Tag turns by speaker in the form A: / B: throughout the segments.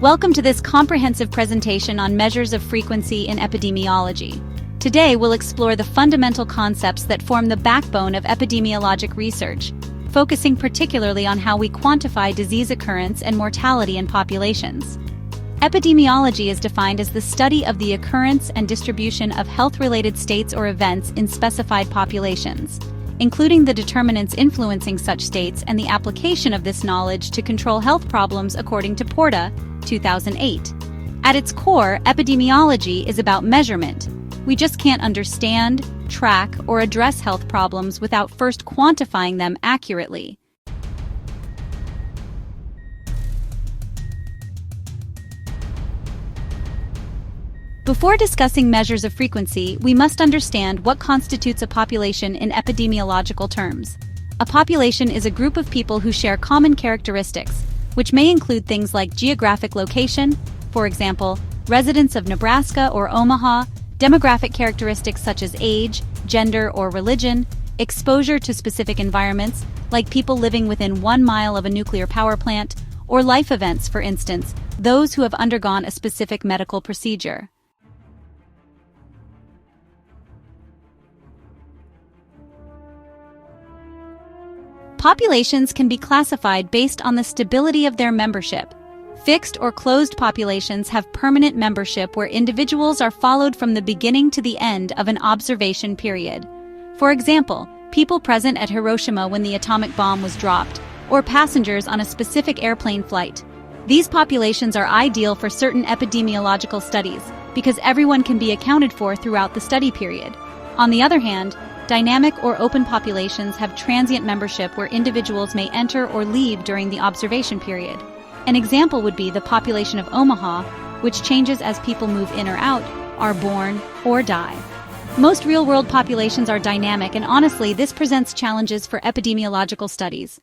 A: Welcome to this comprehensive presentation on measures of frequency in epidemiology. Today we'll explore the fundamental concepts that form the backbone of epidemiologic research, focusing particularly on how we quantify disease occurrence and mortality in populations. Epidemiology is defined as the study of the occurrence and distribution of health-related states or events in specified populations, including the determinants influencing such states and the application of this knowledge to control health problems according to Porta, 2008. At its core, epidemiology is about measurement. We just can't understand, track, or address health problems without first quantifying them accurately. Before discussing measures of frequency, we must understand what constitutes a population in epidemiological terms. A population is a group of people who share common characteristics, which may include things like geographic location, for example, residents of Nebraska or Omaha, demographic characteristics such as age, gender, or religion, exposure to specific environments, like people living within 1 mile of a nuclear power plant, or life events, for instance, those who have undergone a specific medical procedure. Populations can be classified based on the stability of their membership. Fixed or closed populations have permanent membership where individuals are followed from the beginning to the end of an observation period. For example, people present at Hiroshima when the atomic bomb was dropped, or passengers on a specific airplane flight. These populations are ideal for certain epidemiological studies because everyone can be accounted for throughout the study period. On the other hand, dynamic or open populations have transient membership where individuals may enter or leave during the observation period. An example would be the population of Omaha, which changes as people move in or out, are born, or die. Most real-world populations are dynamic, and honestly, this presents challenges for epidemiological studies.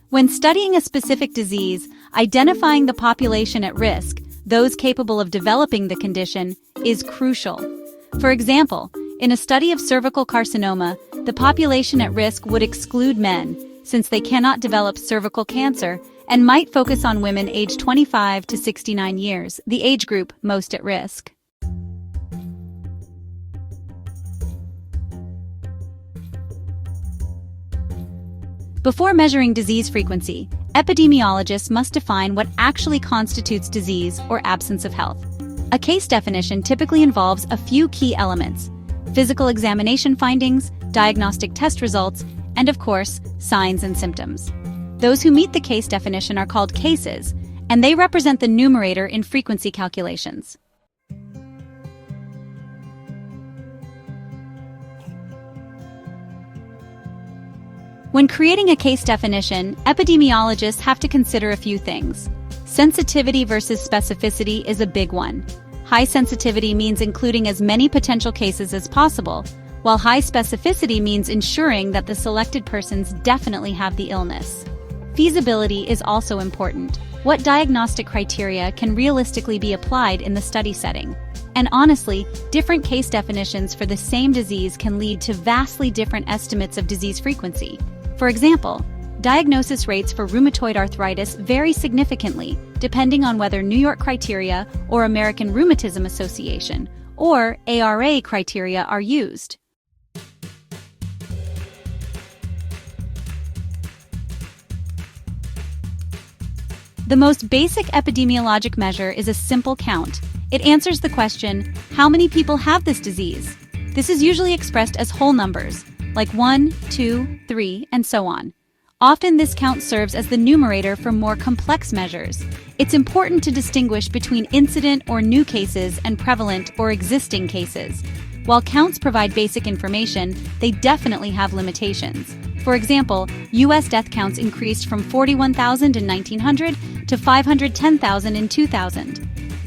A: When studying a specific disease, identifying the population at risk, those capable of developing the condition, is crucial. For example, in a study of cervical carcinoma, the population at risk would exclude men, since they cannot develop cervical cancer, and might focus on women aged 25 to 69 years, the age group most at risk. Before measuring disease frequency, epidemiologists must define what actually constitutes disease or absence of health. A case definition typically involves a few key elements: physical examination findings, diagnostic test results, and of course, signs and symptoms. Those who meet the case definition are called cases, and they represent the numerator in frequency calculations. When creating a case definition, epidemiologists have to consider a few things. Sensitivity versus specificity is a big one. High sensitivity means including as many potential cases as possible, while high specificity means ensuring that the selected persons definitely have the illness. Feasibility is also important. What diagnostic criteria can realistically be applied in the study setting? And honestly, different case definitions for the same disease can lead to vastly different estimates of disease frequency. For example, diagnosis rates for rheumatoid arthritis vary significantly depending on whether New York criteria or American Rheumatism Association or ARA criteria are used. The most basic epidemiologic measure is a simple count. It answers the question, how many people have this disease? This is usually expressed as whole numbers, like 1, 2, 3, and so on. Often this count serves as the numerator for more complex measures. It's important to distinguish between incident or new cases and prevalent or existing cases. While counts provide basic information, they definitely have limitations. For example, U.S. death counts increased from 41,000 in 1900 to 510,000 in 2000.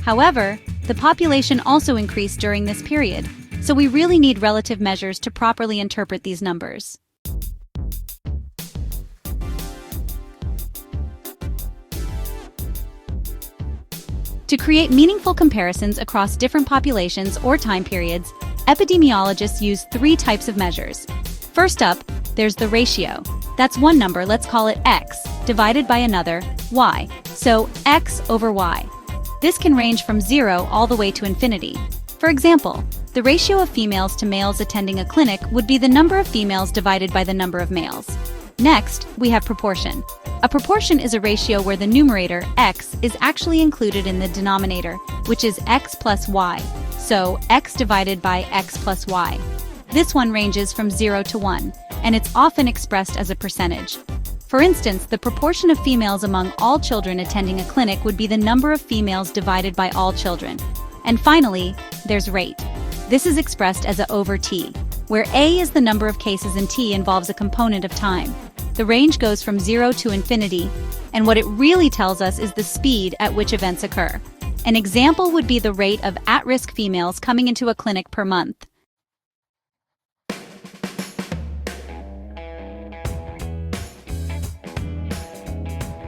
A: However, the population also increased during this period, so we really need relative measures to properly interpret these numbers. To create meaningful comparisons across different populations or time periods, epidemiologists use 3 types of measures. First up, there's the ratio. That's one number, let's call it x, divided by another, y. So x over y. This can range from 0 all the way to infinity. For example, the ratio of females to males attending a clinic would be the number of females divided by the number of males. Next, we have proportion. A proportion is a ratio where the numerator, x, is actually included in the denominator, which is x plus y. So x divided by x plus y. This one ranges from 0 to 1, and it's often expressed as a percentage. For instance, the proportion of females among all children attending a clinic would be the number of females divided by all children. And finally, there's rate. This is expressed as a over t, where a is the number of cases and t involves a component of time. The range goes from 0 to infinity, and what it really tells us is the speed at which events occur. An example would be the rate of at-risk females coming into a clinic per month.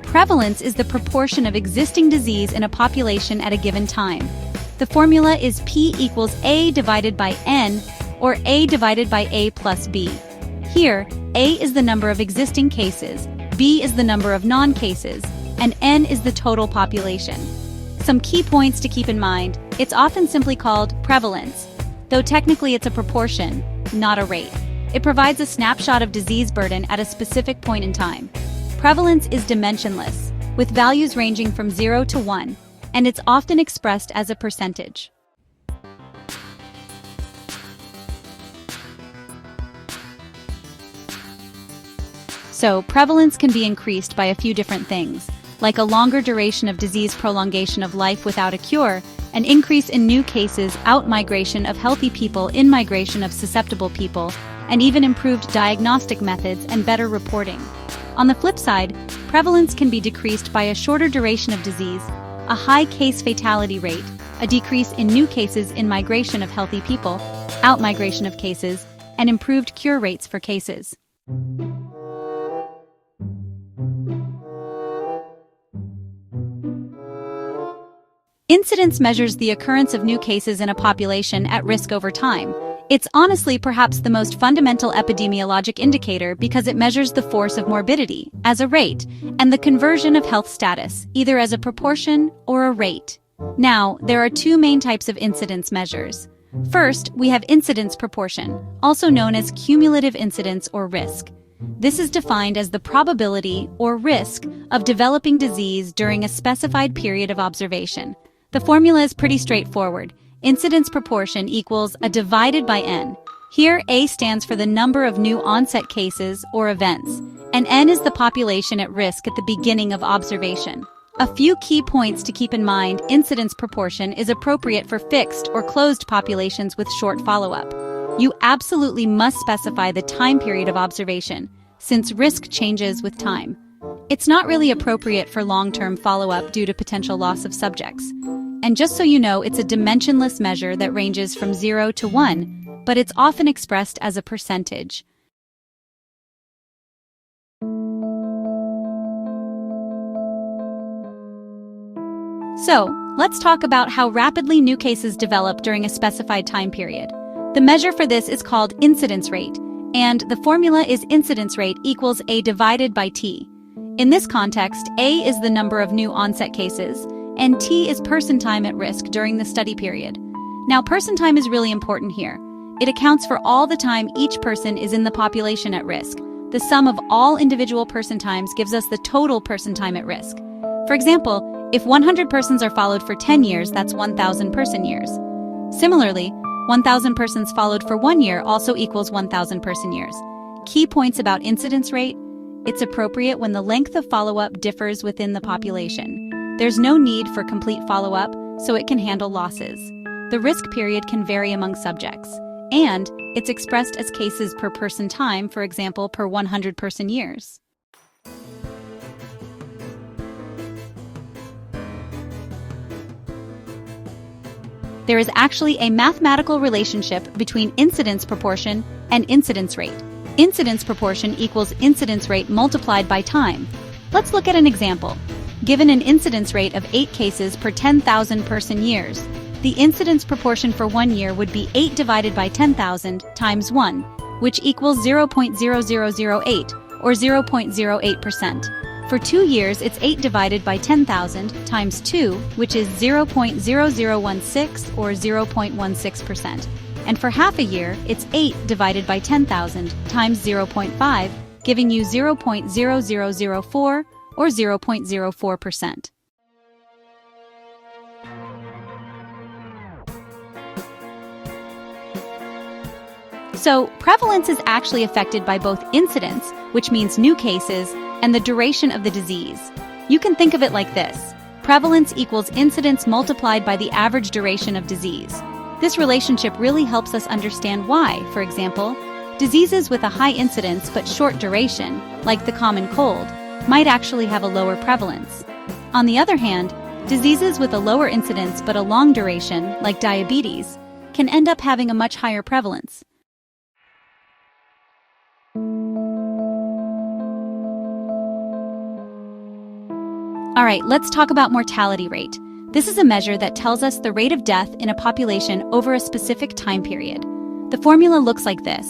A: Prevalence is the proportion of existing disease in a population at a given time. The formula is P equals A divided by N, or A divided by A plus B. Here, A is the number of existing cases, B is the number of non-cases, and N is the total population. Some key points to keep in mind: it's often simply called prevalence, though technically it's a proportion, not a rate. It provides a snapshot of disease burden at a specific point in time. Prevalence is dimensionless, with values ranging from 0 to 1, and it's often expressed as a percentage. So, prevalence can be increased by a few different things, like a longer duration of disease, prolongation of life without a cure, an increase in new cases, out-migration of healthy people, in-migration of susceptible people, and even improved diagnostic methods and better reporting. On the flip side, prevalence can be decreased by a shorter duration of disease, a high case fatality rate, a decrease in new cases, in-migration of healthy people, out-migration of cases, and improved cure rates for cases. Incidence measures the occurrence of new cases in a population at risk over time. It's honestly perhaps the most fundamental epidemiologic indicator because it measures the force of morbidity as a rate and the conversion of health status, either as a proportion or a rate. Now, there are two main types of incidence measures. First, we have incidence proportion, also known as cumulative incidence or risk. This is defined as the probability or risk of developing disease during a specified period of observation. The formula is pretty straightforward. Incidence proportion equals A divided by N. Here, A stands for the number of new onset cases or events, and N is the population at risk at the beginning of observation. A few key points to keep in mind: incidence proportion is appropriate for fixed or closed populations with short follow-up. You absolutely must specify the time period of observation, since risk changes with time. It's not really appropriate for long-term follow-up due to potential loss of subjects. And just so you know, it's a dimensionless measure that ranges from 0 to 1, but it's often expressed as a percentage. So, let's talk about how rapidly new cases develop during a specified time period. The measure for this is called incidence rate, and the formula is incidence rate equals A divided by T. In this context, A is the number of new onset cases, and T is person time at risk during the study period. Now, person time is really important here. It accounts for all the time each person is in the population at risk. The sum of all individual person times gives us the total person time at risk. For example, if 100 persons are followed for 10 years, that's 1,000 person years. Similarly, 1,000 persons followed for 1 year also equals 1,000 person years. Key points about incidence rate: it's appropriate when the length of follow-up differs within the population. There's no need for complete follow-up, so it can handle losses. The risk period can vary among subjects, and it's expressed as cases per person time, for example, per 100 person years. There is actually a mathematical relationship between incidence proportion and incidence rate. Incidence proportion equals incidence rate multiplied by time. Let's look at an example. Given an incidence rate of 8 cases per 10,000 person years, the incidence proportion for 1 year would be 8 divided by 10,000 times 1, which equals 0.0008, or 0.08%. For 2 years, it's 8 divided by 10,000 times 2, which is 0.0016, or 0.16%. And for half a year, it's 8 divided by 10,000 times 0.5, giving you 0.0004, or 0.04%. So, prevalence is actually affected by both incidence, which means new cases, and the duration of the disease. You can think of it like this. Prevalence equals incidence multiplied by the average duration of disease. This relationship really helps us understand why, for example, diseases with a high incidence but short duration, like the common cold, might actually have a lower prevalence. On the other hand, diseases with a lower incidence but a long duration, like diabetes, can end up having a much higher prevalence. All right, let's talk about mortality rate. This is a measure that tells us the rate of death in a population over a specific time period. The formula looks like this.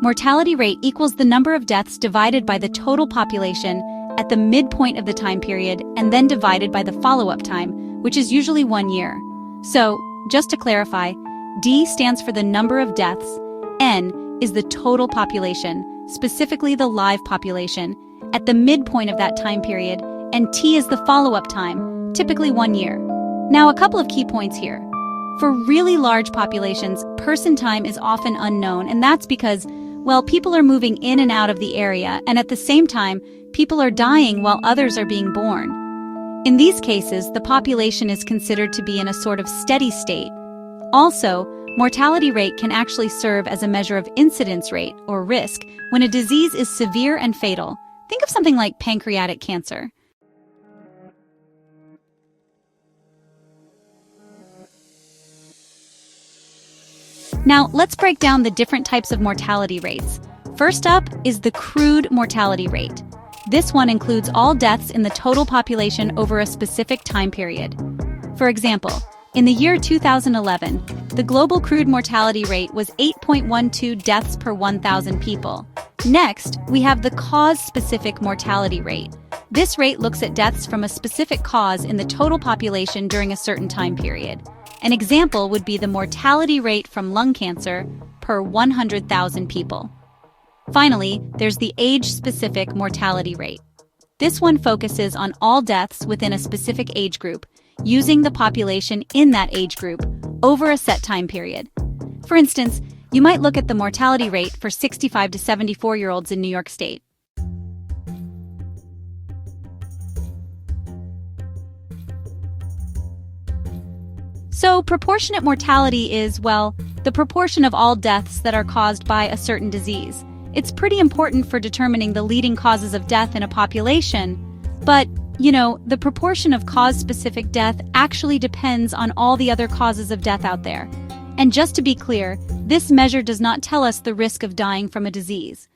A: Mortality rate equals the number of deaths divided by the total population at the midpoint of the time period and then divided by the follow-up time, which is usually 1 year. So, just to clarify, D stands for the number of deaths, N is the total population, specifically the live population, at the midpoint of that time period, and T is the follow-up time, typically 1 year. Now, a couple of key points here. For really large populations, person time is often unknown, and that's because, well, people are moving in and out of the area, and at the same time, people are dying while others are being born. In these cases, the population is considered to be in a sort of steady state. Also, mortality rate can actually serve as a measure of incidence rate, or risk, when a disease is severe and fatal. Think of something like pancreatic cancer. Now, let's break down the different types of mortality rates. First up is the crude mortality rate. This one includes all deaths in the total population over a specific time period. For example, in the year 2011, the global crude mortality rate was 8.12 deaths per 1,000 people. Next, we have the cause-specific mortality rate. This rate looks at deaths from a specific cause in the total population during a certain time period. An example would be the mortality rate from lung cancer per 100,000 people. Finally, there's the age-specific mortality rate. This one focuses on all deaths within a specific age group, using the population in that age group over a set time period. For instance, you might look at the mortality rate for 65 to 74-year-olds in New York State. So, proportionate mortality is, well, the proportion of all deaths that are caused by a certain disease. It's pretty important for determining the leading causes of death in a population, but, the proportion of cause-specific death actually depends on all the other causes of death out there. And just to be clear, this measure does not tell us the risk of dying from a disease.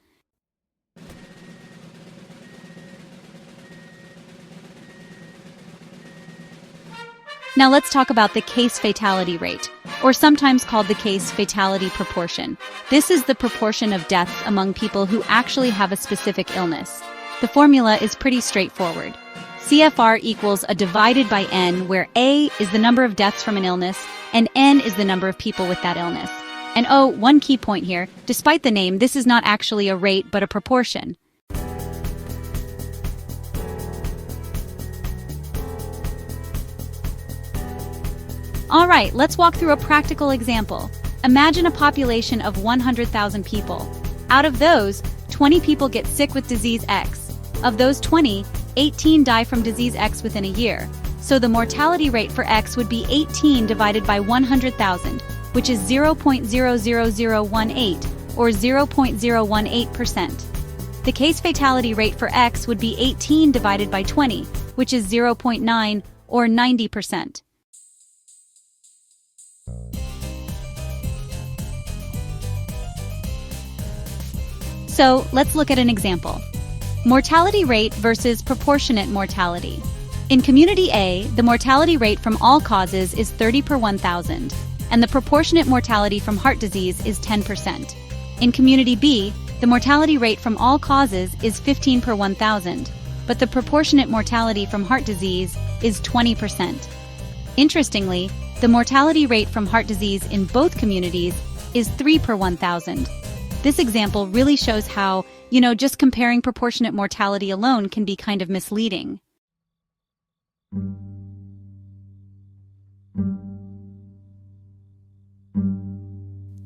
A: Now let's talk about the case fatality rate, or sometimes called the case fatality proportion. This is the proportion of deaths among people who actually have a specific illness. The formula is pretty straightforward. CFR equals a divided by N, where A is the number of deaths from an illness, and N is the number of people with that illness. And oh, one key point here, despite the name, this is not actually a rate but a proportion. All right, let's walk through a practical example. Imagine a population of 100,000 people. Out of those, 20 people get sick with disease X. Of those 20, 18 die from disease X within a year. So the mortality rate for X would be 18 divided by 100,000, which is 0.00018, or 0.018%. The case fatality rate for X would be 18 divided by 20, which is 0.9, or 90%. So let's look at an example. Mortality rate versus proportionate mortality. In Community A, the mortality rate from all causes is 30 per 1,000, and the proportionate mortality from heart disease is 10%. In Community B, the mortality rate from all causes is 15 per 1,000, but the proportionate mortality from heart disease is 20%. Interestingly, the mortality rate from heart disease in both communities is 3 per 1,000. This example really shows how, just comparing proportionate mortality alone can be kind of misleading.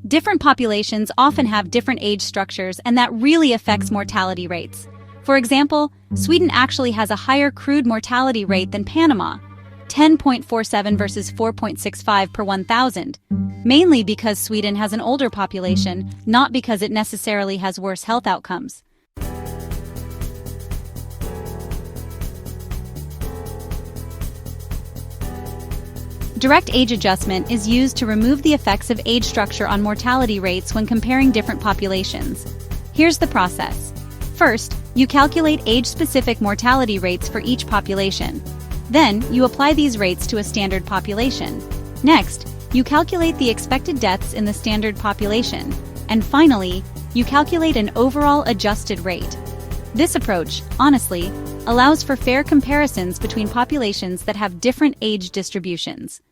A: Different populations often have different age structures, and that really affects mortality rates. For example, Sweden actually has a higher crude mortality rate than Panama, 10.47 versus 4.65 per 1,000, mainly because Sweden has an older population, not because it necessarily has worse health outcomes. Direct age adjustment is used to remove the effects of age structure on mortality rates when comparing different populations. Here's the process. First, you calculate age-specific mortality rates for each population. Then, you apply these rates to a standard population. Next, you calculate the expected deaths in the standard population. And finally, you calculate an overall adjusted rate. This approach, honestly, allows for fair comparisons between populations that have different age distributions.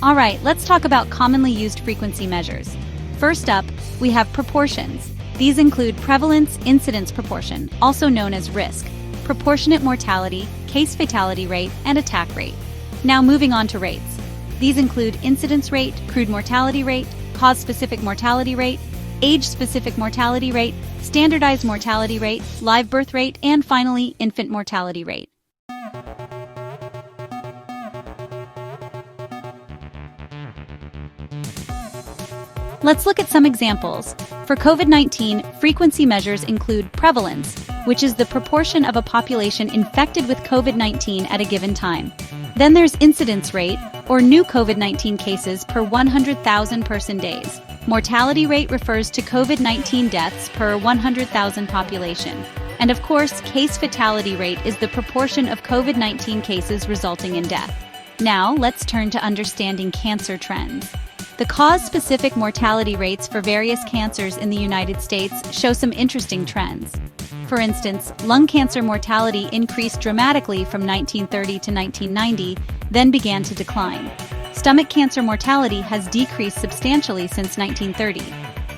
A: Alright, let's talk about commonly used frequency measures. First up, we have proportions. These include prevalence incidence proportion, also known as risk, proportionate mortality, case fatality rate, and attack rate. Now moving on to rates. These include incidence rate, crude mortality rate, cause-specific mortality rate, age-specific mortality rate, standardized mortality rate, live birth rate, and finally, infant mortality rate. Let's look at some examples. For COVID-19, frequency measures include prevalence, which is the proportion of a population infected with COVID-19 at a given time. Then there's incidence rate, or new COVID-19 cases per 100,000 person days. Mortality rate refers to COVID-19 deaths per 100,000 population. And of course, case fatality rate is the proportion of COVID-19 cases resulting in death. Now, let's turn to understanding cancer trends. The cause-specific mortality rates for various cancers in the United States show some interesting trends. For instance, lung cancer mortality increased dramatically from 1930 to 1990, then began to decline. Stomach cancer mortality has decreased substantially since 1930.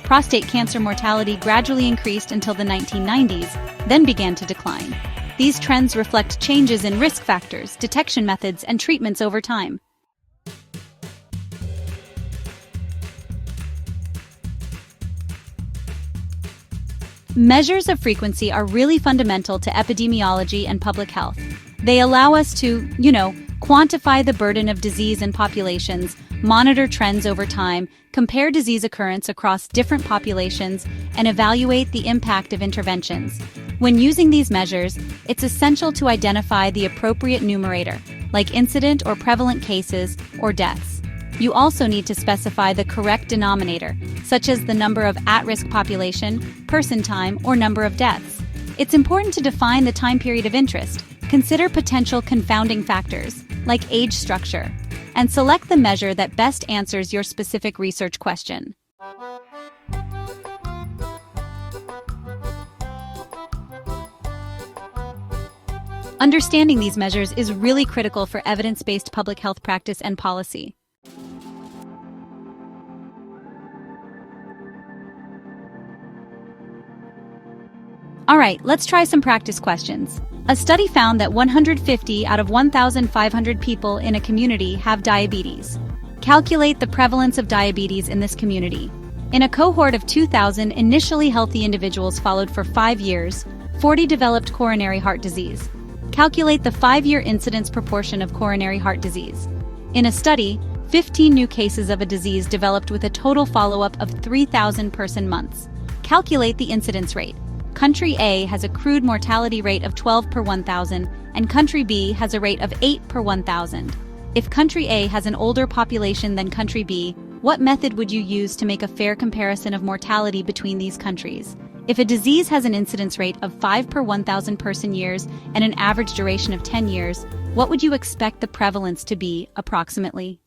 A: Prostate cancer mortality gradually increased until the 1990s, then began to decline. These trends reflect changes in risk factors, detection methods, and treatments over time. Measures of frequency are really fundamental to epidemiology and public health. They allow us to, quantify the burden of disease in populations, monitor trends over time, compare disease occurrence across different populations, and evaluate the impact of interventions. When using these measures, it's essential to identify the appropriate numerator, like incident or prevalent cases or deaths. You also need to specify the correct denominator, such as the number of at-risk population, person time, or number of deaths. It's important to define the time period of interest, consider potential confounding factors, like age structure, and select the measure that best answers your specific research question. Understanding these measures is really critical for evidence-based public health practice and policy. Alright, let's try some practice questions. A study found that 150 out of 1,500 people in a community have diabetes. Calculate the prevalence of diabetes in this community. In a cohort of 2,000 initially healthy individuals followed for 5 years, 40 developed coronary heart disease. Calculate the 5-year incidence proportion of coronary heart disease. In a study, 15 new cases of a disease developed with a total follow-up of 3,000 person months. Calculate the incidence rate. Country A has a crude mortality rate of 12 per 1,000, and Country B has a rate of 8 per 1,000. If Country A has an older population than Country B, what method would you use to make a fair comparison of mortality between these countries? If a disease has an incidence rate of 5 per 1,000 person years and an average duration of 10 years, what would you expect the prevalence to be, approximately?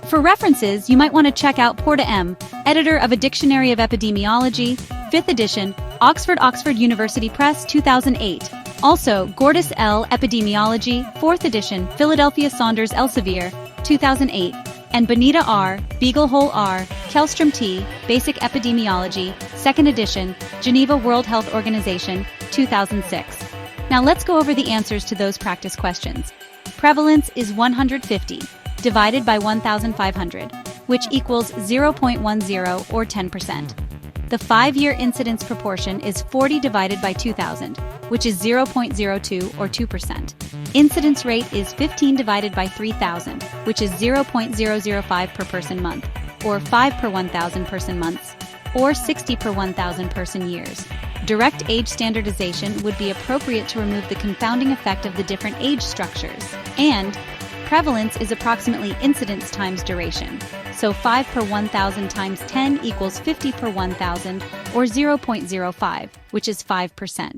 A: For references, you might want to check out Porta M., editor of A Dictionary of Epidemiology, 5th edition, Oxford University Press, 2008. Also, Gordis L. Epidemiology, 4th edition, Philadelphia Saunders Elsevier, 2008. And Bonita R., Beaglehole R., Kellstrom T., Basic Epidemiology, 2nd edition, Geneva World Health Organization, 2006. Now let's go over the answers to those practice questions. Prevalence is 150. Divided by 1,500, which equals 0.10 or 10%. The 5-year incidence proportion is 40 divided by 2,000, which is 0.02 or 2%. Incidence rate is 15 divided by 3,000, which is 0.005 per person month, or 5 per 1,000 person months, or 60 per 1,000 person years. Direct age standardization would be appropriate to remove the confounding effect of the different age structures. And prevalence is approximately incidence times duration, so 5 per 1,000 times 10 equals 50 per 1,000, or 0.05, which is 5%.